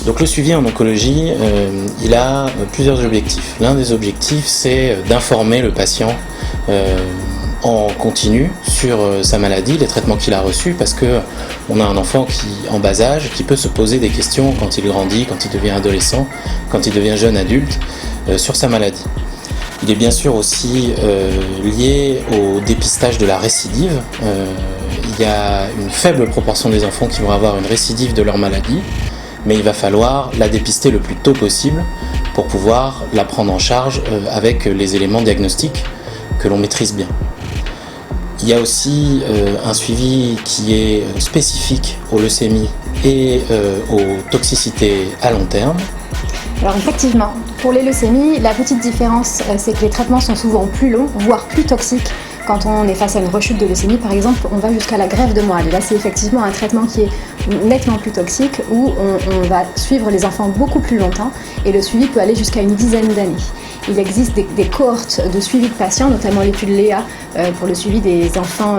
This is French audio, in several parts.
Donc le suivi en oncologie, il a plusieurs objectifs. L'un des objectifs, c'est d'informer le patient en continu sur sa maladie, les traitements qu'il a reçus, parce qu'on a un enfant en bas âge qui peut se poser des questions quand il grandit, quand il devient adolescent, quand il devient jeune adulte, sur sa maladie. Il est bien sûr aussi lié au dépistage de la récidive. Il y a une faible proportion des enfants qui vont avoir une récidive de leur maladie, mais il va falloir la dépister le plus tôt possible pour pouvoir la prendre en charge avec les éléments diagnostiques que l'on maîtrise bien. Il y a aussi un suivi qui est spécifique aux leucémies et aux toxicités à long terme. Alors effectivement, pour les leucémies, la petite différence, c'est que les traitements sont souvent plus longs, voire plus toxiques. Quand on est face à une rechute de leucémie, par exemple, on va jusqu'à la greffe de moelle. Et là, c'est effectivement un traitement qui est nettement plus toxique, où on va suivre les enfants beaucoup plus longtemps, et le suivi peut aller jusqu'à une dizaine d'années. Il existe des cohortes de suivi de patients, notamment l'étude Léa pour le suivi des enfants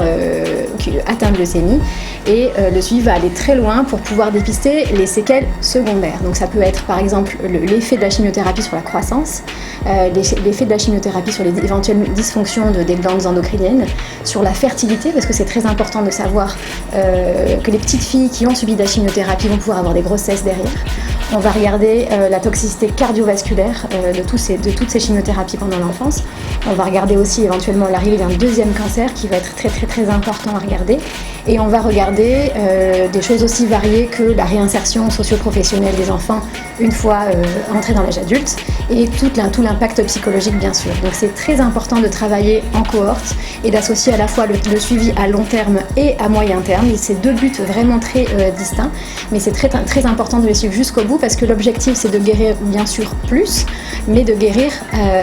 atteints de leucémie. Et le suivi va aller très loin pour pouvoir dépister les séquelles secondaires. Donc ça peut être par exemple l'effet de la chimiothérapie sur la croissance, l'effet de la chimiothérapie sur les éventuelles dysfonctions des glandes endocriniennes, sur la fertilité, parce que c'est très important de savoir que les petites filles qui ont subi de la chimiothérapie vont pouvoir avoir des grossesses derrière. On va regarder la toxicité cardiovasculaire de toutes ces chimiothérapies pendant l'enfance. On va regarder aussi éventuellement l'arrivée d'un deuxième cancer qui va être très très très important à regarder. Et on va regarder des choses aussi variées que la réinsertion socio-professionnelle des enfants une fois entrés dans l'âge adulte, et tout l'impact psychologique bien sûr. Donc c'est très important de travailler en cohorte et d'associer à la fois le suivi à long terme et à moyen terme. Et c'est deux buts vraiment très distincts, mais c'est très, très important de les suivre jusqu'au bout, parce que l'objectif c'est de guérir bien sûr plus, mais de guérir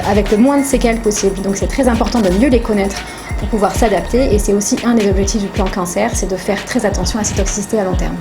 avec le moins de séquelles possible. Donc c'est très important de mieux les connaître pour pouvoir s'adapter, et c'est aussi un des objectifs du plan cancer, c'est de faire très attention à ces toxicités à long terme.